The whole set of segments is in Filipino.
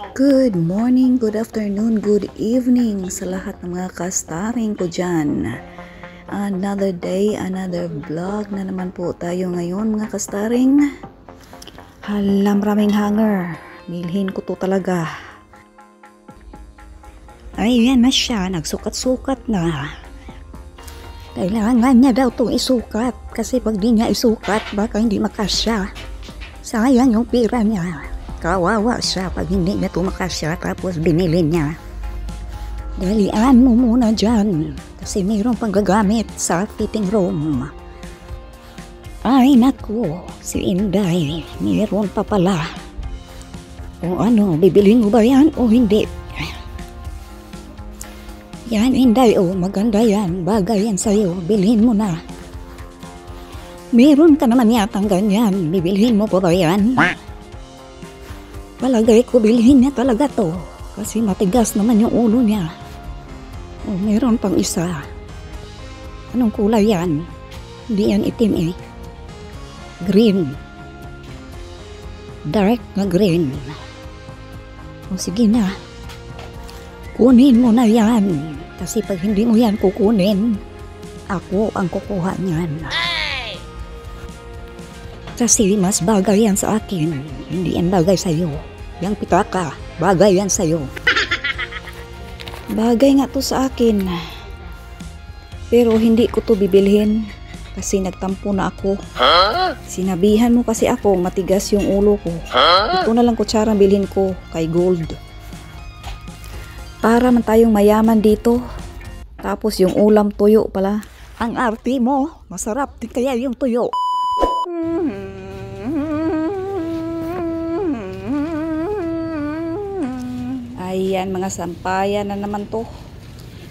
Good morning, good afternoon, good evening sa lahat ng mga kastaring ko dyan. Another day, another vlog na naman po tayo ngayon mga kastaring. Hala, maraming hanger. Bilhin ko to talaga. Ay, yan na siya. Nagsukat-sukat na. Kailangan niya daw itong isukat. Kasi pag di niya isukat, baka hindi makasya. Sayang yung pira niya. Kawawa siya pag hindi niya tumakasya tapos binili niya. Dalian mo muna dyan kasi mayroong pang gagamit sa fitting room. Ay naku, si Inday, mayroon pa pala. O ano, bibilhin mo ba yan o hindi? Yan Inday, maganda yan, bagay yan sa'yo, bilhin mo na. Meron ka naman yatang ganyan, bibilhin mo pa ba yan? Palagay ko bilhin niya talaga to kasi matigas naman yung ulo niya. Meron pang isa. Anong kulay yan? Hindi yan itim eh. Green. Dark na green. Sige na. Kunin mo na yan. Kasi pag hindi mo yan kukunin, ako ang kukuha niyan. Kasi mas bagay yan sa akin. Hindi yan bagay sa'yo. Yang pitaka, bagay yan sa'yo. Bagay nga to sa akin. Pero hindi ko to bibilhin. Kasi nagtampo na ako. Sinabihan mo kasi ako, matigas yung ulo ko. Ito na lang kutsarang bilhin ko kay Gold. Para man tayong mayaman dito. Tapos yung ulam tuyo pala. Ang arte mo, masarap din kaya yung tuyo. Ayan, mga sampayan na naman to.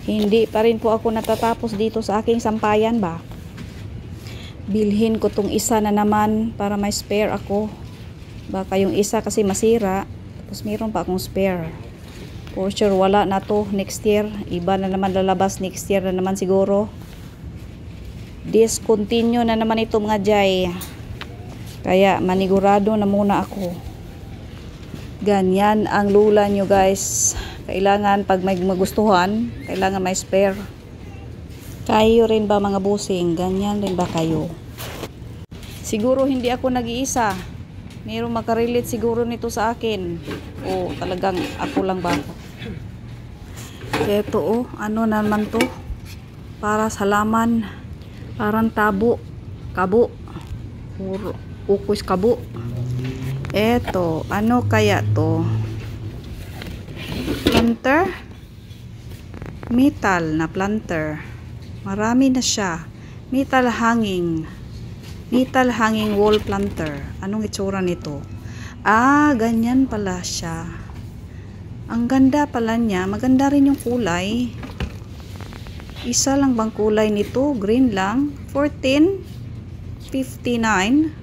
Hindi pa rin po ako natatapos dito sa aking sampayan ba. Bilhin ko tong isa na naman para may spare ako. Baka yung isa kasi masira. Tapos mayroon pa akong spare. For sure wala na to next year. Iba na naman lalabas next year na naman siguro. Discontinue na naman ito mga jay. Kaya manigurado na muna ako. Ganyan ang lula nyo guys. Kailangan pag may magustuhan, kailangan may spare. Kayo rin ba mga busing? Ganyan rin ba kayo? Siguro hindi ako nag-iisa. Mayroong makarelate siguro nito sa akin. O talagang ako lang ba ako? Ito ano naman to? Para sa laman. Parang tabo. Kabo. Ukos kabo. Eto, ano kaya to? Planter? Metal na planter. Marami na siya. Metal hanging. Metal hanging wall planter. Anong itsura nito? Ganyan pala siya. Ang ganda pala niya. Maganda rin yung kulay. Isa lang bang kulay nito? Green lang. 14.59.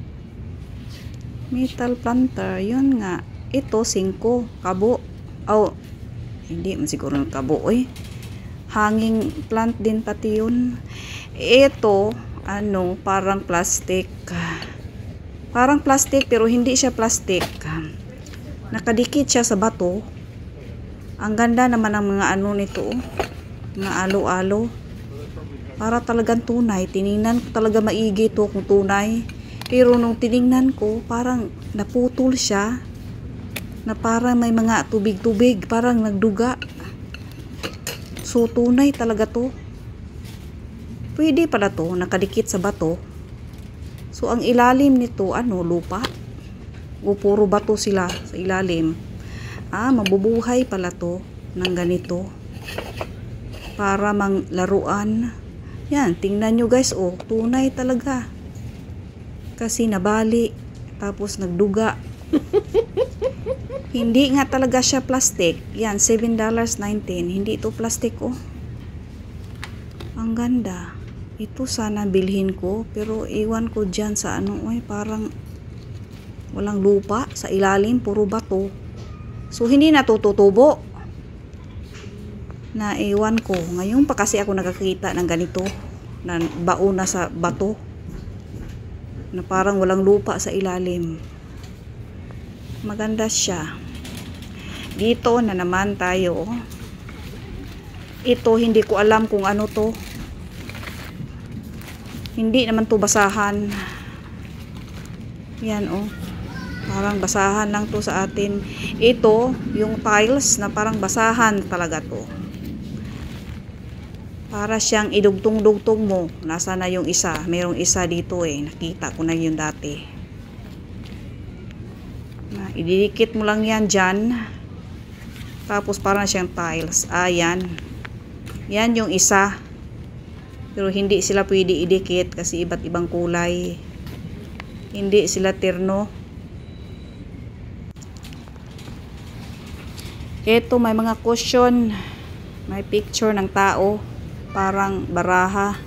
Metal planter, yun nga. Ito 5 kabo. Hindi man siguro ng kabo hanging plant din pati yun. Ito parang plastic. Parang plastic pero hindi siya plastic. Nakadikit siya sa bato. Ang ganda naman ng mga nito. Mga alo-alo. Para talagang tunay. Tiningnan ko talaga maigi to kung tunay. Pero nung tiningnan ko, parang naputol siya. Na parang may mga tubig-tubig. Parang nagduga. So, tunay talaga to. Pwede pala to. Nakadikit sa bato. So, ang ilalim nito, lupa. O puro bato sila sa ilalim. Mabubuhay pala to ng ganito. Para mang laruan. Yan, tingnan nyo guys. Tunay talaga. Kasi nabali, tapos nagduga. Hindi nga talaga siya plastic. Yan, $7.19. Hindi ito plastic Ang ganda. Ito sana bilhin ko, pero iwan ko dyan sa parang walang lupa. Sa ilalim, puro bato. So, hindi natututubo. Naiwan ko. Ngayon pa kasi ako nakakita ng ganito. Na baon na sa bato. Na parang walang lupa sa ilalim. Maganda siya. Dito na naman tayo. Ito, hindi ko alam kung ano to. Hindi naman to basahan. Yan oh. Parang basahan lang to sa atin. Ito, yung tiles na parang basahan talaga to. Para siyang idugtong-dugtong mo. Nasa na yung isa? Mayroong isa dito eh. Nakita ko na yun dati. Ididikit mo lang yan dyan. Tapos parang siyang tiles. Ayan. Yan yung isa. Pero hindi sila pwede idikit kasi iba't ibang kulay. Hindi sila terno. Ito may mga cushion. May picture ng tao. Parang baraha.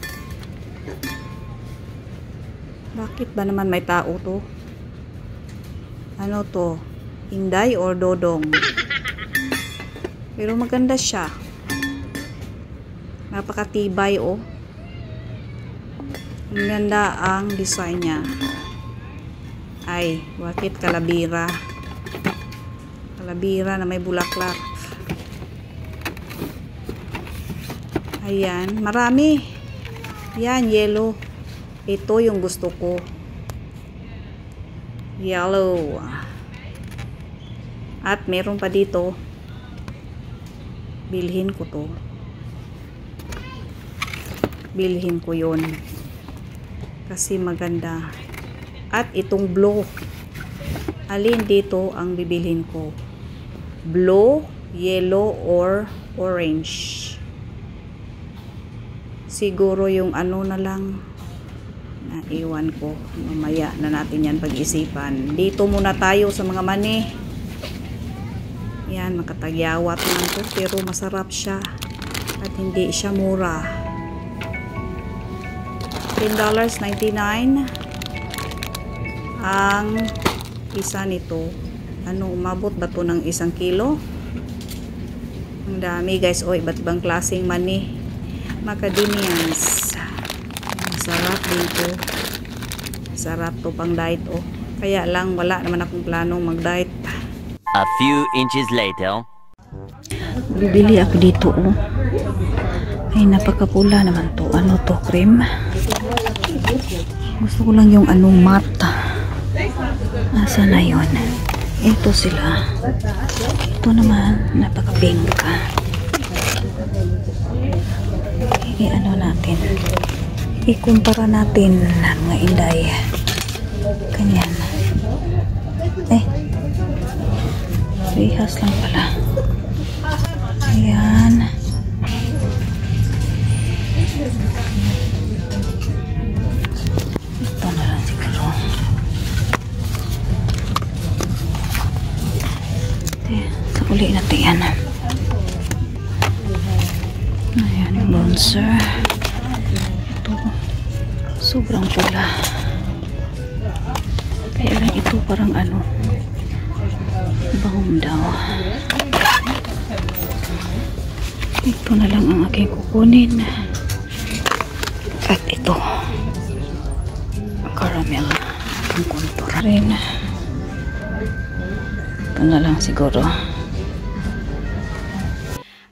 Bakit ba naman may tao to? Ano to? Inday or Dodong? Pero maganda siya. Napakatibay oh. Ang ganda ang design niya. Ay, bakit kalabira? Kalabira na may bulaklak. Ayan, marami. Yan, yellow. Ito yung gusto ko. Yellow. At meron pa dito. Bilhin ko to. Bilhin ko yun. Kasi maganda. At itong blue. Alin dito ang bibilhin ko? Blue, yellow, or orange. Siguro yung ano na lang. Naiwan ko. Mamaya na natin yan pag-isipan. Dito muna tayo sa mga mani. Yan, makatagyawat lang to. Pero masarap siya. At hindi siya mura. $10.99 ang isa nito. Ano, umabot ba to ng 1 kilo? Ang dami guys. O, iba't ibang klaseng mani. Macadamias. Sarap dito. Sarap to pang diet oh. Kaya lang wala naman akong planong mag-diet. A few inches later. Bibili ako dito oh. Ay napakapula naman to. Ano to? Cream? Gusto ko lang yung anong matte. Asa na yun? Ito sila. Ito naman napaka-pink. I-ano natin, ikumpara natin mga inday. Ganyan. Rehas lang pala. Ayan. Ito na lang siguro. Sa uli natin yan. Ayan yung bronzer. Ito. Sobrang pula. Kaya lang ito parang ano. Bahom daw. Ito na lang ang aking kukunin. At ito. Caramel. Ang contour rin. Ito na lang siguro.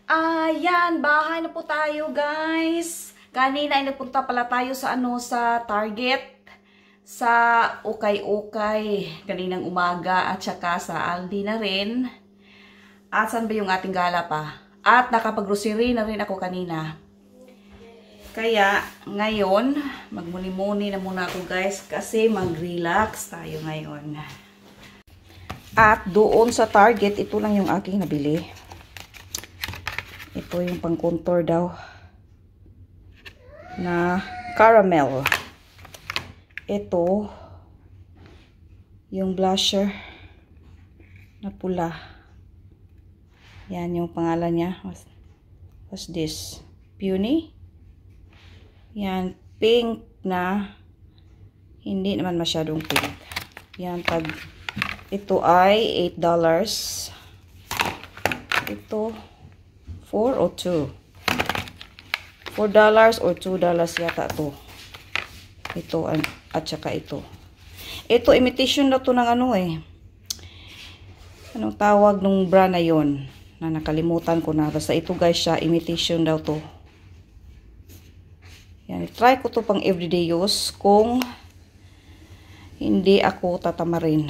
Ayan, bahay na po tayo guys. Kanina ay nagpunta pala tayo sa sa Target. Sa Ukay-Ukay kaninang umaga at saka sa Aldi na rin. At saan ba yung ating gala pa? At nakapag-grocery na rin ako kanina. Kaya ngayon, magmuni-muni na muna ako guys kasi mag-relax tayo ngayon. At doon sa Target, ito lang yung aking nabili. Ito yung pang-contour daw na caramel. Ito yung blusher na pula. Yan yung pangalan niya. What's this? Peony? Yan, pink na hindi naman masyadong pink. Yan, pag ito ay $8. Ito 4 o 2? $4 or $2 yata to. Ito at saka ito. Ito imitation na to ng ano Anong tawag nung brand na yon? Na nakalimutan ko na. Basta ito guys siya, imitation daw to. Yan, try ko to pang everyday use kung hindi ako tatamarin.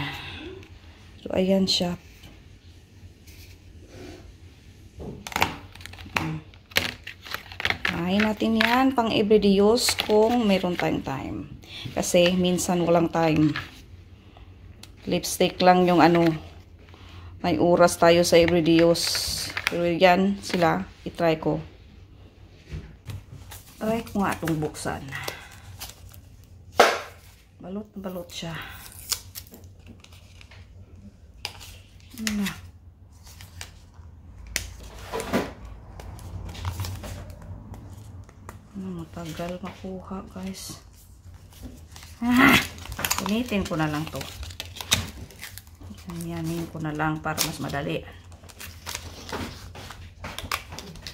So, ayan siya. Kain natin yan pang everyday use kung meron tayong time. Kasi minsan walang time. Lipstick lang yung ano, may oras tayo sa everyday use. Pero yan sila, itry ko. Try ko nga itong buksan. Balot na balot siya. Matagal makuha guys. Unitin ko na lang to. Yanin ko na lang para mas madali.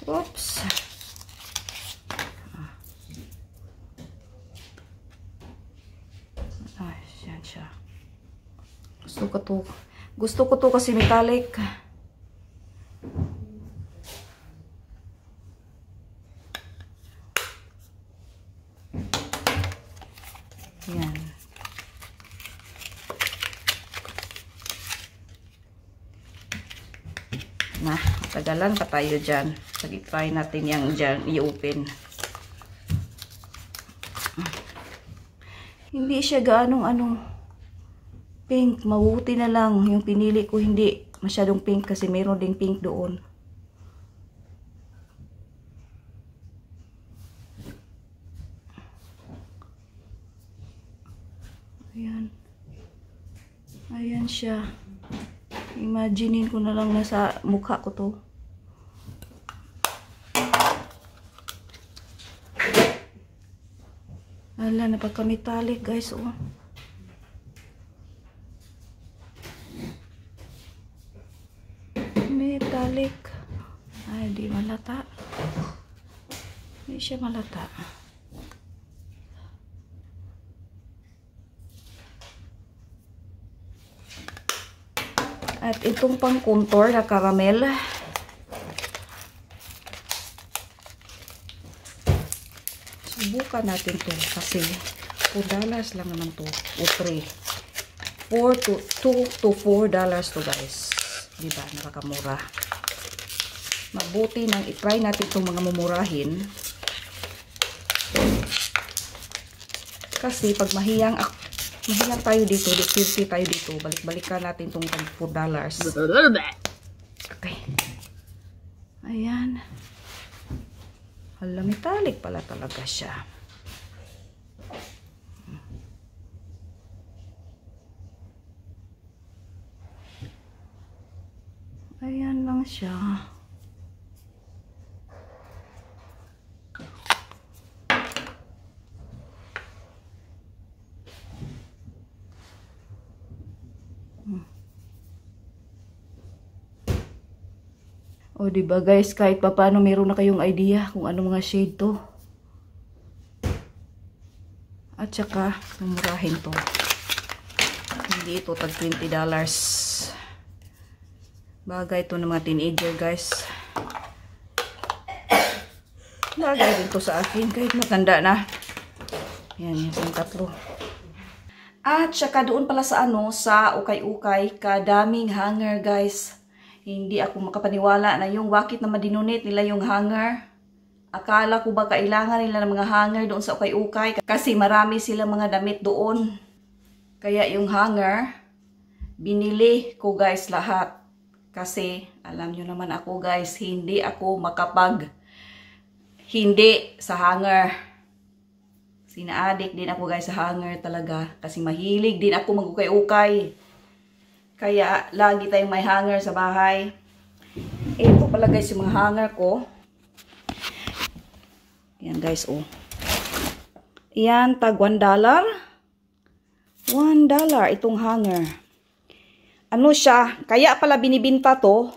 Oops. Ay, yan siya. Gusto ko to kasi metallic. Yan. Na, tagalan pa tayo dyan. Sige, try natin yung dyan i-open. Hindi siya gaanong pink. Mabuti na lang. Yung pinili ko hindi masyadong pink kasi meron ding pink doon. Ayan. Ayan siya. Imaginein ko na lang nasa mukha ko to. Ala, napaka-metallic guys, oh. Metallic. Ay, di malata. Hindi siya malata. At itong pang contour na caramel. Subukan natin to kasi $4 lang naman to. O 3. $2 to $4 to guys. Diba? Nakakamura. Mabuti nang i-try natin itong mga mumurahin. Kasi pag mahiyang tayo dito, discount tayo dito, balik-balikan natin itong $4. Okay. Ayan. Hala, metallic pala talaga siya. Ayan lang siya. O diba guys, kahit pa paano meron na kayong idea kung ano mga shade to. At saka, mumurahin to. Hindi ito tag $20. Bagay ito ng mga teenager guys. Bagay din to sa akin kahit matanda na. Yan, yung tatlo. At saka doon pala sa sa ukay-ukay, kadaming hanger guys. Hindi ako makapaniwala na yung bakit na madinonate nila yung hanger. Akala ko ba kailangan nila ng mga hanger doon sa ukay-ukay kasi marami silang mga damit doon. Kaya yung hanger, binili ko guys lahat. Kasi alam nyo naman ako guys, hindi ako hindi sa hanger. Sina-addict din ako guys sa hanger talaga. Kasi mahilig din ako mag-ukay-ukay. Kaya, lagi tayong may hanger sa bahay. Ito pala guys yung mga hanger ko. Yan guys, oh. Yan, tag $1. $1 itong hanger. Ano siya? Kaya pala binibinta to.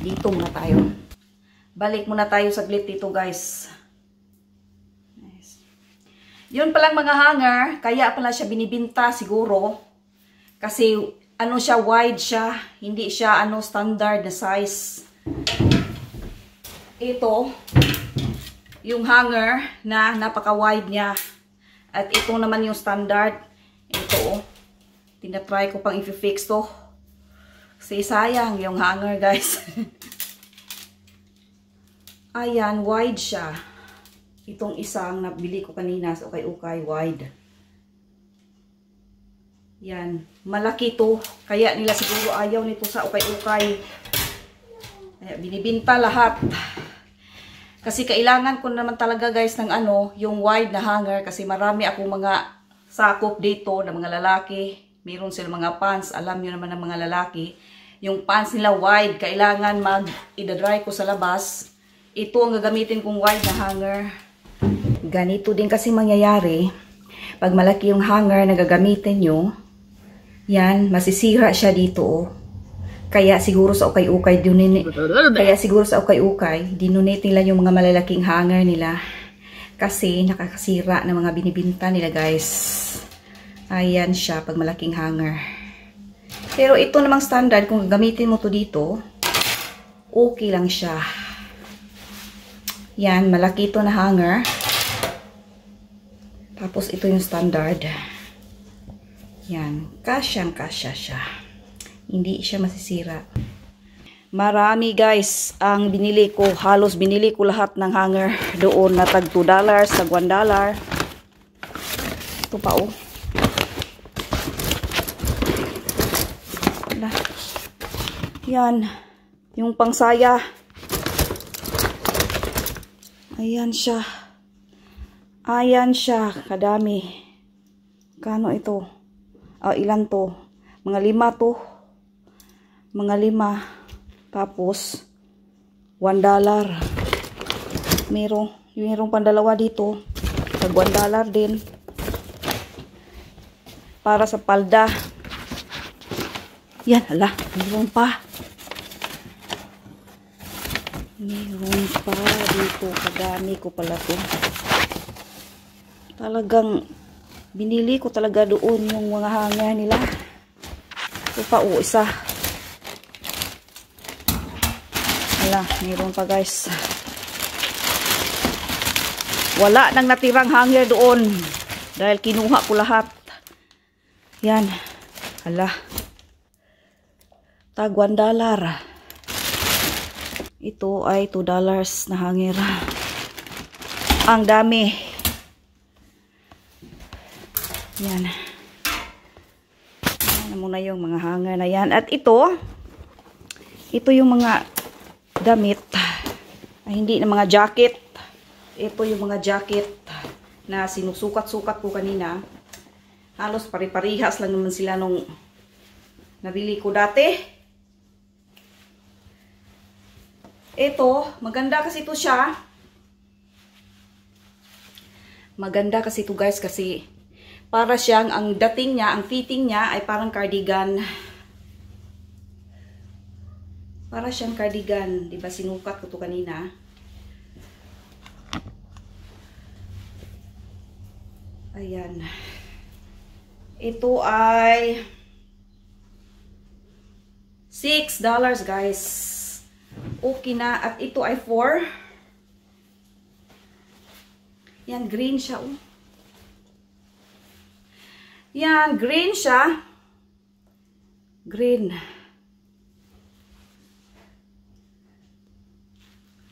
Dito muna tayo. Balik muna tayo saglit dito guys. Yun palang mga hanger, kaya pala siya binibinta siguro. Kasi ano siya, wide siya. Hindi siya ano standard na size. Ito, yung hanger na napaka-wide niya. At ito naman yung standard. Ito, tinatry ko pang i-fix to. Kasi sayang yung hanger, guys. Ayan, wide siya. Itong isang nabili ko kanina sa ukay-ukay, wide. Yan, malaki to. Kaya nila siguro ayaw nito sa ukay-ukay. Kaya binibinta lahat. Kasi kailangan ko naman talaga guys ng ano, yung wide na hanger. Kasi marami akong mga sakop dito na mga lalaki. Meron sila mga pants. Alam nyo naman ng mga lalaki. Yung pants nila wide. Kailangan mag-idadry ko sa labas. Ito ang gagamitin kong wide na hanger. Ganito din kasi mangyayari. Pag malaki yung hanger na gagamitin nyo, yan, masisira siya dito oh. Kaya siguro sa ukay-ukay dinonate nila yung mga malalaking hanger nila. Kasi nakakasira ng mga binibinta nila guys. Ayan siya pag malaking hanger. Pero ito namang standard, kung gagamitin mo to dito, okay lang siya. Yan, malaki ito na hanger. Tapos ito yung standard. Yan, kasyang-kasya siya. Hindi siya masisira. Marami guys ang binili ko. Halos binili ko lahat ng hanger doon na tag $2, tag $1. Ito pa oh. Yan. Yung pangsaya. Ayan siya. Ayan siya. Kadami. Kano ito? Ilan to? Mga 5 to. Mga 5. Tapos, $1. Merong pandalawa dito. Tag $1 din. Para sa palda. Yan, hala. Meron pa. Meron pa dito. Kadami ko pala to. Talagang, binili ko talaga doon yung mga hanger nila. Ito pa, isa. Wala, mayroon pa guys. Wala nang natirang hanger doon. Dahil kinuha ko lahat. Yan. Hala. Tag $1. Ito ay $2 na hanger. Ang dami. Yan. Yan muna yung mga hanger na yan. At ito yung mga damit. Ay, hindi na mga jacket. Ito yung mga jacket na sinusukat-sukat ko kanina. Halos pare-parihas lang naman sila nung nabili ko dati. Ito, maganda kasi ito siya. Maganda kasi ito guys kasi para siyang, ang dating niya, ang fitting niya ay parang cardigan. Para siyang cardigan. Diba sinukat ko ito kanina? Ayan. Ito ay $6 guys. Okay na. At ito ay 4. Yan, green siya. Oh. Yan, green siya. Green.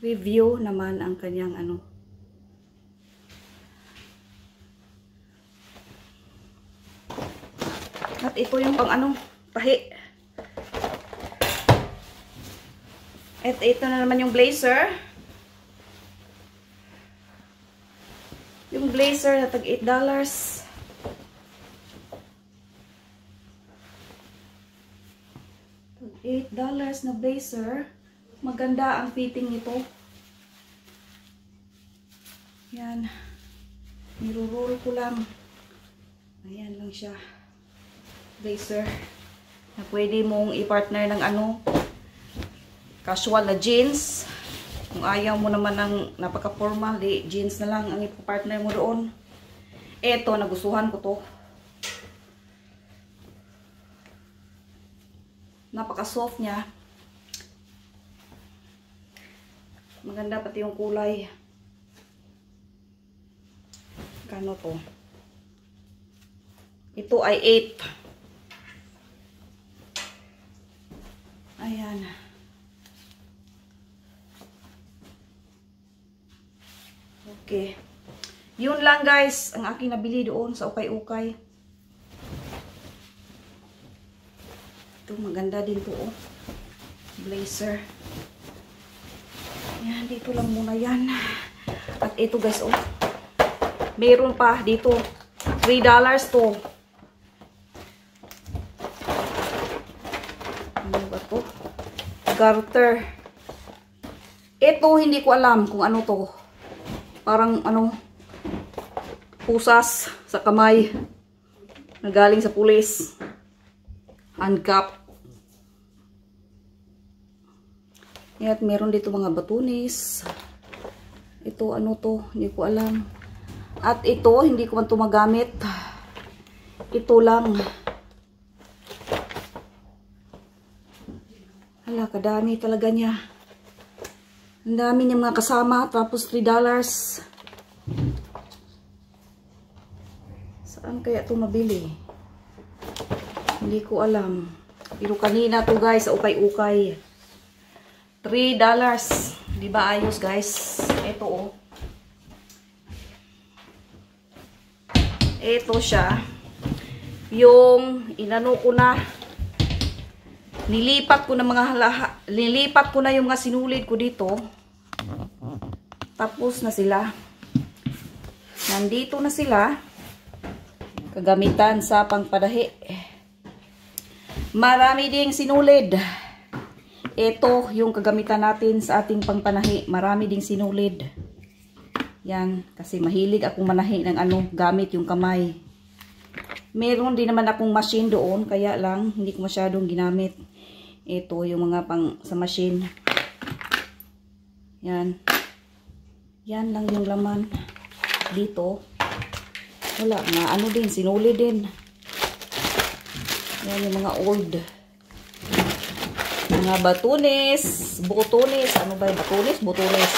Review naman ang kanyang ano. At ito yung pang ano, tahi. At ito na naman yung blazer. Yung blazer na tag $8. $8 na blazer. Maganda ang fitting nito. Yan. Niro-roll ko lang. Ayan lang siya. Blazer. Na pwede mong i-partner ng ano, casual na jeans. Kung ayaw mo naman ng napaka-formal, jeans na lang ang i-partner mo doon. Eto, nagustuhan ko to. Napaka-soft niya. Maganda pati yung kulay. Kano to? Ito ay 8. Ayan. Okay. Yun lang guys, ang aking nabili doon sa ukay-ukay. Ito, maganda din to, oh. Blazer. Yan, dito lang muna yan. At ito guys, oh. Meron pa dito. $3 to. Ano ba to? Garter. Ito, hindi ko alam kung ano to. Parang ano, pusas sa kamay. Nagaling sa pulis. Handcuff. At meron dito mga batunis. Ito, ano to? Hindi ko alam. At ito, hindi ko man ito magamit. Ito lang. Hala, kadami talaga niya. Ang dami niya mga kasama. Tapos $3. Saan kaya ito mabili? Hindi ko alam. Pero kanina to guys, sa ukay-ukay. $3. Di ba ayos guys? Ito oh. Ito siya. Yung inano ko na. Nilipat ko na nilipat ko na yung mga sinulid ko dito. Tapos na sila. Nandito na sila. Kagamitan sa pangpadahi. Marami ding sinulid. Ito yung kagamitan natin sa ating pangpanahi. Marami ding sinulid. Yan. Kasi mahilig akong manahi ng ano, gamit yung kamay. Meron din naman akong machine doon. Kaya lang, hindi ko masyadong ginamit. Ito yung mga pang sa machine. Yan. Yan lang yung laman. Dito. Wala nga. Ano din, sinulid din. Yan yung mga old. Mga batunis, butunis. Ano ba yung batunis? Butunis.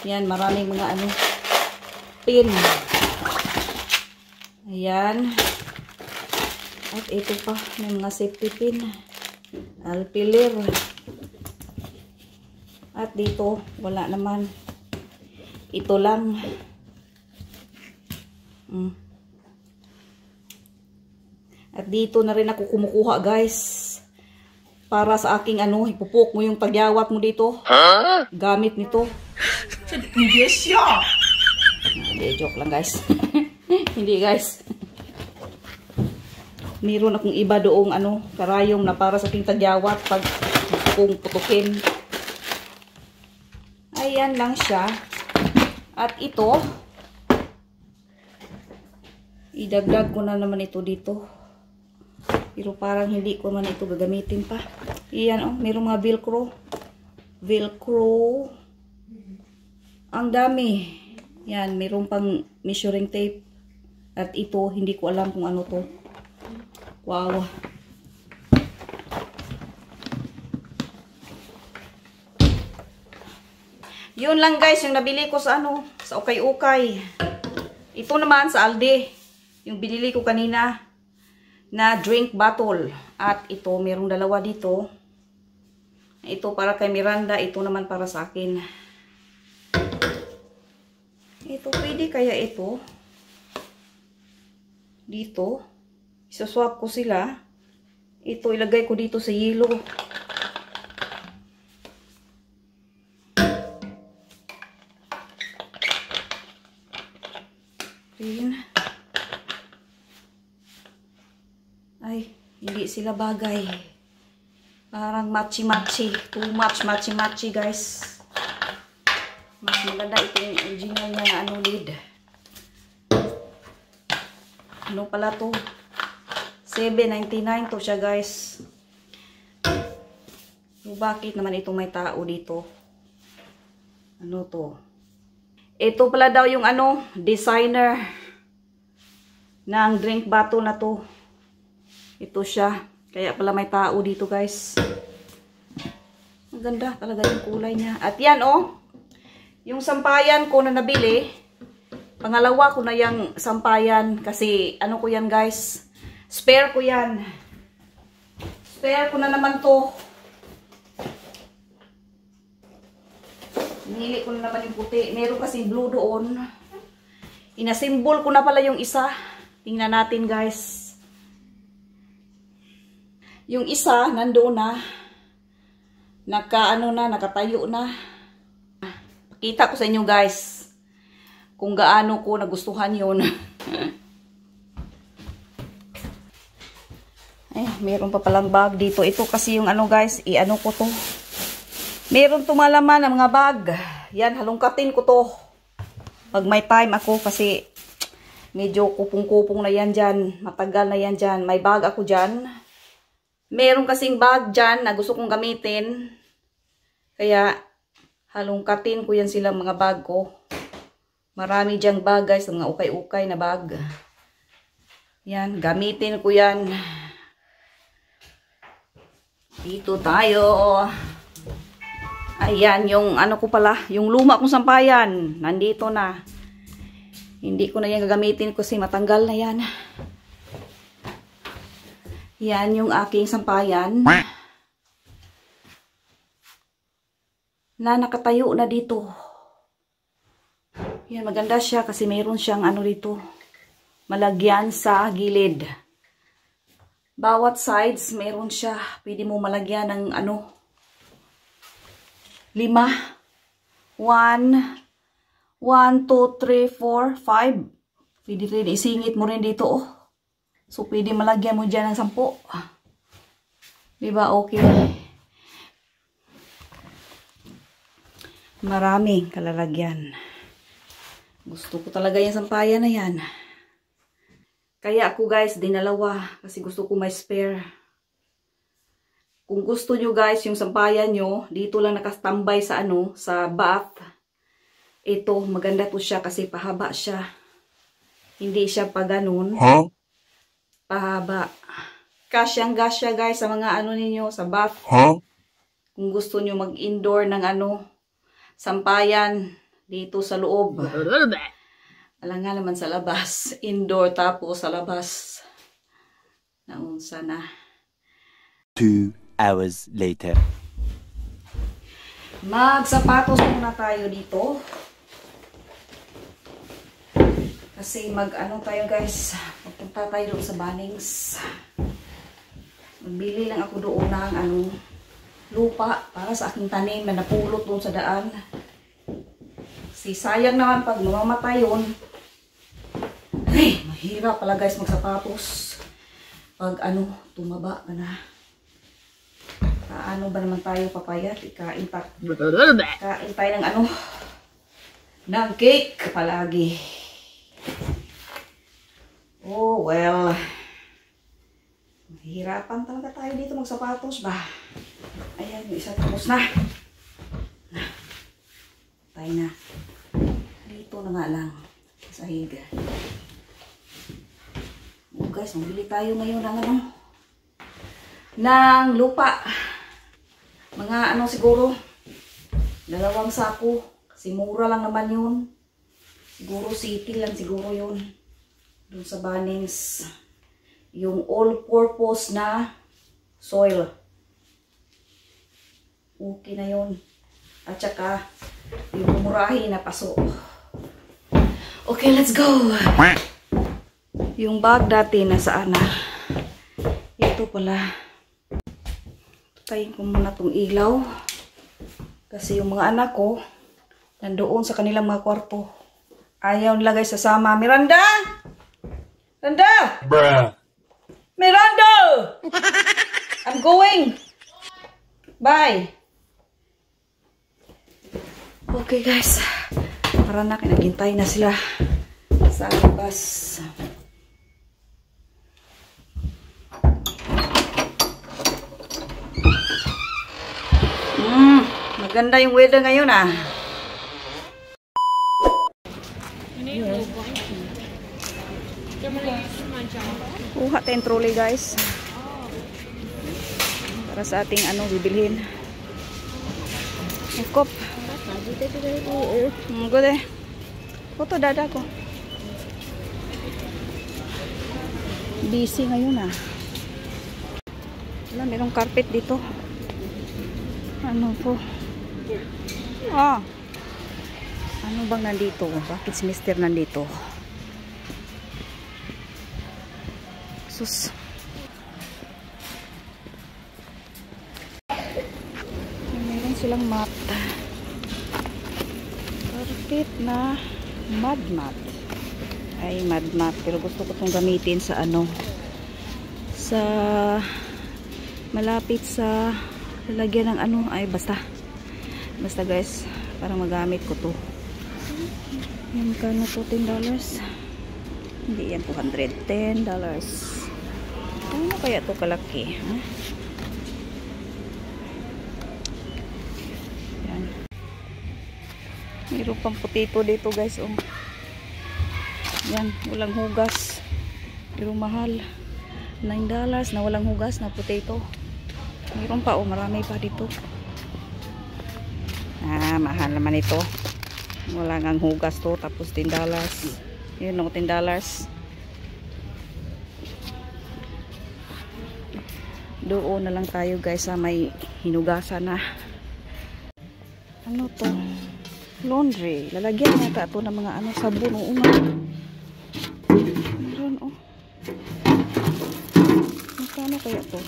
Yan, maraming mga ano. Pin. Ayan. At ito pa, may mga safety pin. Alpiler. At dito, wala naman. Ito lang. At dito na rin ako kumukuha guys. Para sa aking ano, ipupok mo yung tagyawat mo dito. Huh? Gamit nito. Hindi siya. Hindi, joke lang guys. Hindi guys. Meron akong iba doong ano, karayong na para sa aking tagyawat pag kung putukin. Ayan lang siya. At ito, idagdag ko na naman ito dito. Pero parang hindi ko man ito gagamitin pa. Iyan oh, mayroong mga velcro. Velcro. Ang dami. Yan, mayroong pang measuring tape. At ito, hindi ko alam kung ano to. Wow. Yun lang guys, yung nabili ko sa ano, sa ukay-ukay. Ito naman sa Aldi. Yung binili ko kanina na drink bottle. At ito, mayroong dalawa dito. Ito para kay Miranda, ito naman para sa akin. Ito, pwede kaya ito? Dito. Isaswap ko sila. Ito, ilagay ko dito sa yelo. Ayan. Ay, hindi sila bagay. Parang matchy-matchy. Too much matchy-matchy, guys. Mas maganda ito yung original niya na ano lid. Ano pala to? $7.99 to siya, guys. So, bakit naman itong may tao dito? Ano to? Ito pala daw yung ano, designer ng drink bottle na to. Ito siya. Kaya pala may tao dito, guys. Ang ganda talaga yung kulay niya. At yan, oh. Yung sampayan ko na nabili. Pangalawa ko na yung sampayan. Kasi, ano ko yan, guys. Spare ko yan. Spare ko na naman to. Nili ko na naman yung puti. Meron kasi blue doon. Inasimbol ko na pala yung isa. Tingnan natin, guys. Yung isa, nandoon na. Nakatayo na. Pakita ko sa inyo, guys. Kung gaano ko nagustuhan yun. Ay, meron pa palang bag dito. Ito kasi yung ano, guys. I-ano ko to. Meron tumalaman ng mga bag. Yan, halongkatin ko to. Pag may time ako kasi medyo kupong-kupong na yan dyan. Matagal na yan dyan. May bag ako dyan. Meron kasing bag dyan na gusto kong gamitin. Kaya halongkatin ko yan silang mga bag ko. Marami dyang bag, guys. Mga ukay-ukay na bag. Yan, gamitin ko yan. Dito tayo. Ayan, yung ano ko pala, yung luma kong sampayan. Nandito na. Hindi ko na yan gagamitin kasi matanggal na yan. Yan yung aking sampayan. Na nakatayo na dito. Yan, maganda siya kasi mayroon siyang ano dito. Malagyan sa gilid. Bawat sides, mayroon siya. Pwede mo malagyan ng ano. 5. 1, 2, 3, 4, 5. Pwede rin isingit mo rin dito, oh. So, pwede malagyan mo dyan ng 10. Diba? Okay. Maraming kalalagyan. Gusto ko talaga yung sampayan na yan. Kaya ako, guys, dinalawa. Kasi gusto ko may spare. Kung gusto nyo, guys, yung sampayan nyo, dito lang nakastambay sa ano, sa bath. Ito, maganda to siya kasi pahaba siya. Hindi siya pa ganun. Huh? Pahaba. Kasyang-gasya, guys, sa mga ano ninyo, sa bath. Huh? Kung gusto nyo mag-indoor ng ano, sampayan dito sa loob. Alam nga naman sa labas. Indoor tapos sa labas. Naunsa na. 2 hours later. Magsapatos muna tayo dito. Kasi mag-ano tayo, guys. Magpunta tayo doon sa Bunnings. Magbili lang ako doon ng ano, lupa para sa aking tanim na napulot doon sa daan. Kasi sayang naman pag mamamatay yun. Ay, mahirap pala, guys, magsapatos. Pag ano, tumaba ka na. Paano ba naman tayo papayat? Kain tayo ng ano, ng cake palagi. Oh, well. Mahirapan talaga tayo dito magsapatos ba? Ayan, yung isa tapos na. Tayo na. Dito na nga lang. Sa higa. Oh, guys, mabili tayo ngayon ng ano, ng lupa. Mga ano siguro, 2 sako. Kasi mura lang naman yun. Siguro city lang siguro yun. Doon sa Bunnings. Yung all-purpose na soil. Okay na yun. At saka, yung mumurahin na paso. Okay, let's go! Yung bag dati nasaan na? Ito pala. Tayin ko muna itong ilaw. Kasi yung mga anak ko, nandoon sa kanilang mga kwarto. Ayaw nilagay sa sama. Miranda! Miranda! Bruh! Miranda! I'm going! Bye! Okay, guys. Para na, naghintay na sila sa labas. Maganda yung weather ngayon, ah. Kuha tayong trolley, guys. para sa ating ano bibilhin. Kop. Good eh. Foto dada ko. Busy ngayon ah. Wala, merong carpet dito. Ano po? Ah. Ano bang nandito? Bakit si Mr. nandito? Sus. Meron silang mat. Carpet na mud mat. Ay, mud mat. Pero gusto ko itong gamitin sa ano. Sa malapit sa lalagyan ng ano. Ay, basta. Basta guys. Para magamit ko to. Yung kano to, $10. Hindi yan, $210. Ano kaya to kalaki? Huh? Yan. Mayroon pang potato dito guys. Oh. Yan, walang hugas. Pero mahal. $9 na walang hugas na potato. Mayroon pa, oh, marami pa dito. Ah, mahal naman ito. Wala ngang hugas to. Tapos $10. Yun o, $10. Doon na lang tayo guys sa may hinugasan na. Ano to? Laundry. Lalagyan nata ito ng mga ano, sabon o una. Meron oh. Magkano kaya to?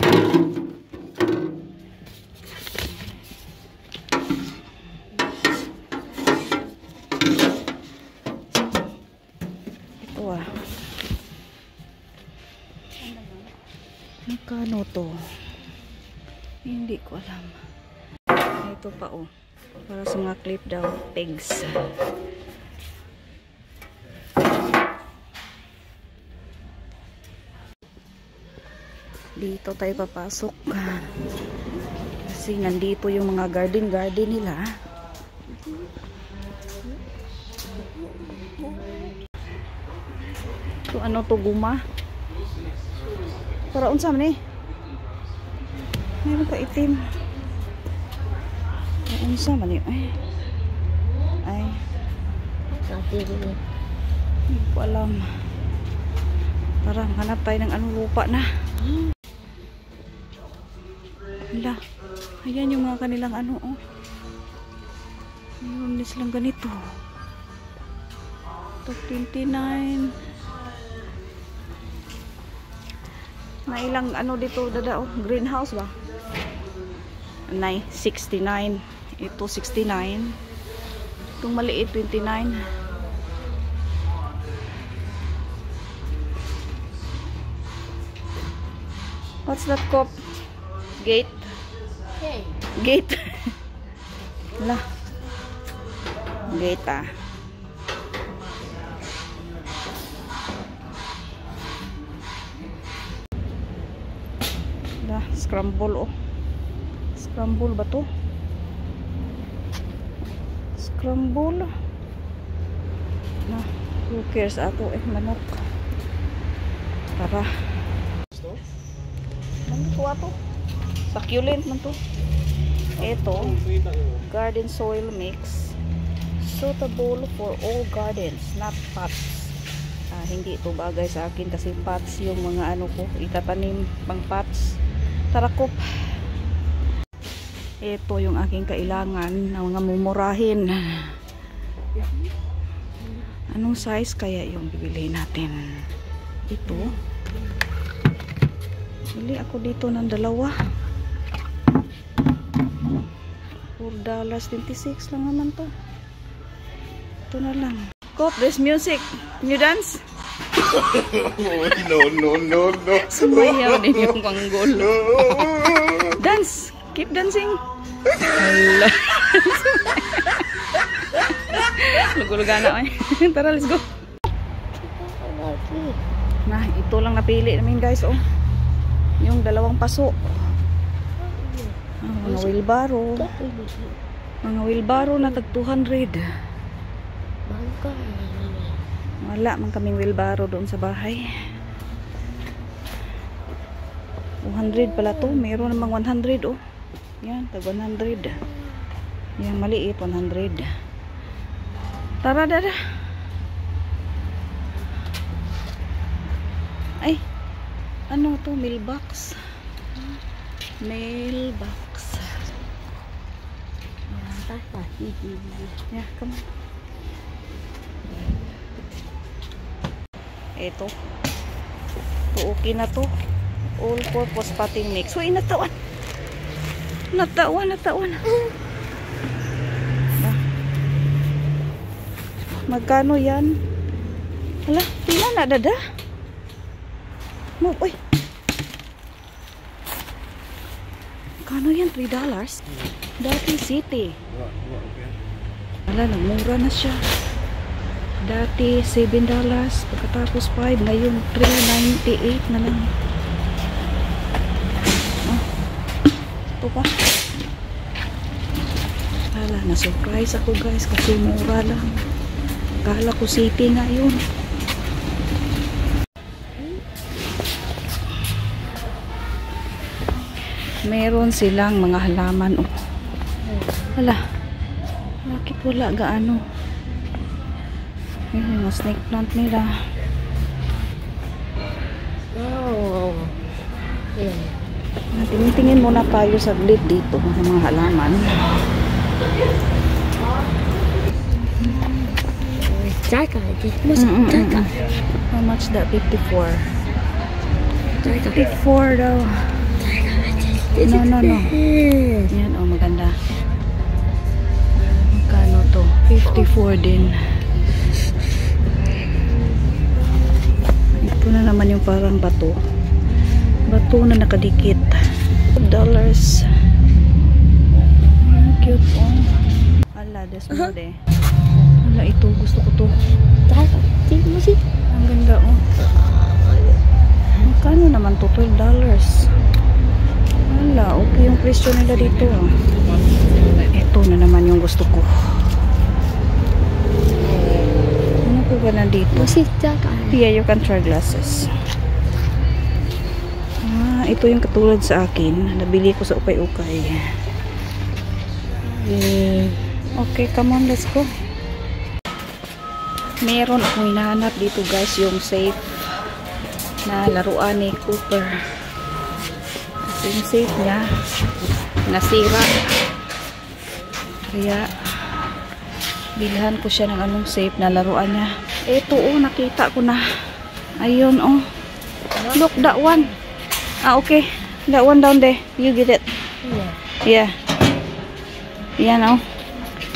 Magkano to? Hindi ko alam. Ito pa oh. Para sa mga clip down pegs. Dito tayo papasok. Kasi nandito yung mga garden nila. Ito ano to, guma? Para unsa man eh. Meron pa itim. Unsa man eh. Ay. Hindi ko alam. Para hanap tayo ng anong lupa na. Hala. Ayan yung mga kanilang ano oh. Meron din silang ganito. Top 29. Na ilang ano dito dada oh, greenhouse ba? 69. Ito 69. Itong maliit 29. What's that cop? Gate? Okay. Gate. Wala. Gate ah. Scramble oh. Scramble ba to? Scramble. Na, who cares ato eh, manok. Tara. Ano to ato? Succulent man to. Ito, garden soil mix. Suitable for all gardens, not pots. Hindi ito bagay sa akin kasi pots yung mga ano ko, itatanim pang pots. Tarakop. Ito yung aking kailangan na mga mumurahin. Anong size kaya yung bibili natin? Ito. Bili ako dito ng dalawa. $4.26 lang naman to. Ito na lang. Cop, there's music. Can you dance? No. Sumayaw din yung panggol. Dance! Keep dancing! Hala! Lugulugan na eh. Tara, let's go! Nah, ito lang napili namin guys oh. Yung dalawang paso. Mga wheelbarrow. Mga wheelbarrow na tag 200. Wala man kaming wheelbarrow doon sa bahay. 200 pala to. Meron namang 100 oh. Yan, tag 100. Yan, maliit 100. Tara, dada. Ay, ano to? Mailbox. Mailbox. Yeah, come on. Ito. Okay na to. All-purpose potting mix. Uy, natawan. Natawan. Magkano yan? Hala, pila na dada. Uy. Magkano yan? $3? Dati City. Hala, nagmura na siya. Dati $7, pagkatapos $5, ngayon $3.98 na lang. Oh, ito pa. Hala, na-surprise ako guys kasi mura lang. Kala ko City nga yun. Meron silang mga halaman. Oh. Hala, bakit wala gaano? Yung mga snake plant nila. Oh. Tingin muna tayo saglit dito sa mga halaman. How much that? 54. 54 daw. No. Yan, oh, maganda. Magkano to? 54 din. Ito na naman yung parang bato na nakadikit. $. Cute oh. Ala, desmod eh. Ala, ito gusto ko to. Ang ganda oh. Magkano naman to? $12. Ala, okay yung presyo nila dito oh. Ito na naman yung gusto ko. Ano ko ba nandito? Yeah, you can try glasses. Ito yung katulad sa akin. Nabili ko sa ukay-ukay. Okay, come on, let's go. Meron akong hinahanap dito guys, yung safe na laruan ni Cooper. Kasi yung safe niya nasira. Kaya bilhan ko siya ng anong safe na laruan niya. Ito oh, nakita ko na. Ayun oh. Look, that one. Okay. That one down there. You get it. Yeah. Yan oh.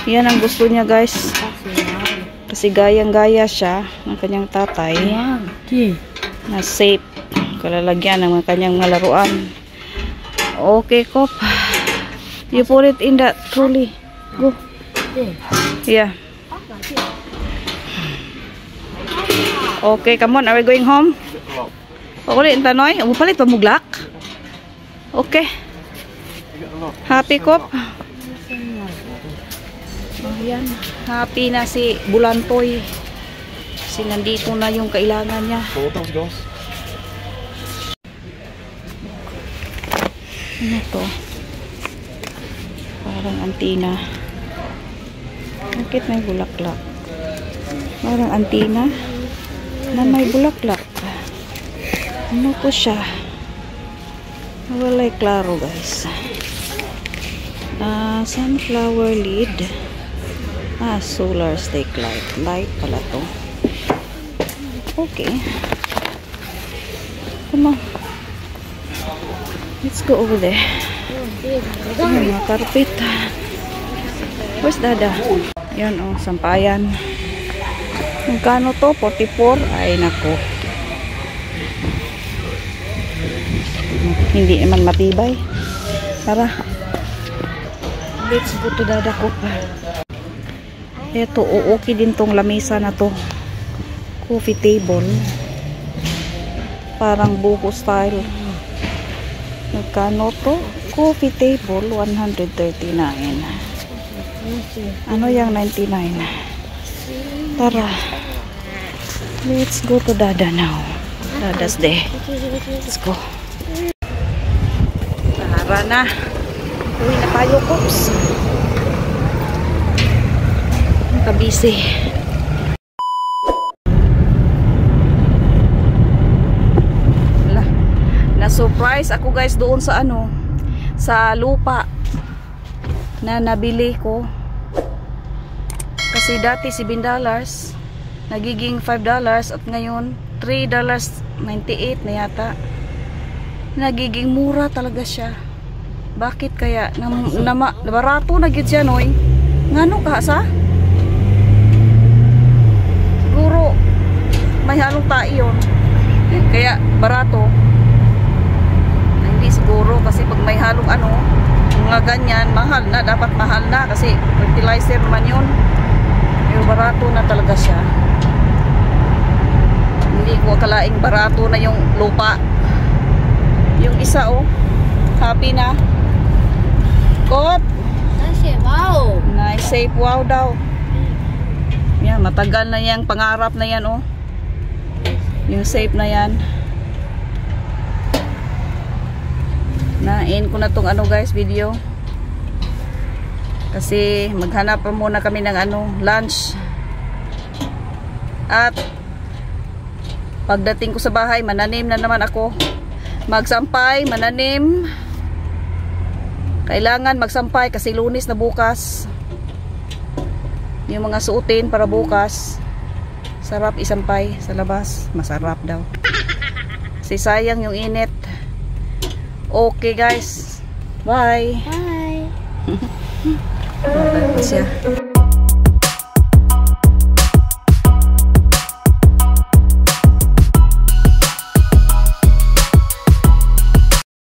Yan ang gusto niya guys. Kasi gayang-gaya siya ng kanyang tatay. Na safe. Kalalagyan ng kanyang mga laruan. Okay, Kop. You put it in that trolley. Go. Yeah. Okay, come on. Are we going home? Ulit ang tanoy. Palit pa muglak. Okay. Happy, Kop. Ayan. Happy na si Bulantoy. Kasi nandito na yung kailangan niya. Ano to? Parang antina. Bakit may bulaklak? Parang antina na may bulaklak. Ano po siya? Walay klaro guys. Sunflower lead. Solar stake light. Light pala to. Okay. Come on. Let's go over there. Mga carpet. Where's Dada? Yan oh, sampayan. Magkano to? 44? Ay nako. Hindi naman matibay. Tara. Let's go to Dada ko pa. Ito, okay din tong lamesa na to. Coffee table. Parang buko style. Magkano to? Coffee table, 139. Ano yung 99? Tara. Let's go to Dada now. Dada's day. Let's go. Tara na. Uwi na tayo, Pops. Kabisi. Wala. Na-surprise ako guys doon sa ano, sa lupa na nabili ko. Kasi dati $7, nagiging $5 at ngayon $3.98 na yata. Nagiging mura talaga siya. Bakit kaya? Barato na gyud siya, noy. Ngano ka sa? Siguro may halong tae yun. Kaya barato. Hindi siguro kasi pag may halong ano, mga ganyan, mahal na. Dapat mahal na kasi fertilizer naman yun. Pero barato na talaga siya. Hindi ko akalaing barato na yung lupa. Yung isa oh, happy na. Kop! Wow! Nice, safe, wow daw. Yan, matagal na yung pangarap na yan oh. Yung safe na yan. Na-end ko na tong ano guys, video. Kasi maghanap pa muna kami ng ano, lunch. At pagdating ko sa bahay, mananim na naman ako. Magsampay, mananim. Kailangan magsampay kasi Lunes na bukas. Yung mga suotin para bukas. Sarap isampay sa labas. Masarap daw. Kasi sayang yung init. Okay guys. Bye. Bye! Bye. Siya.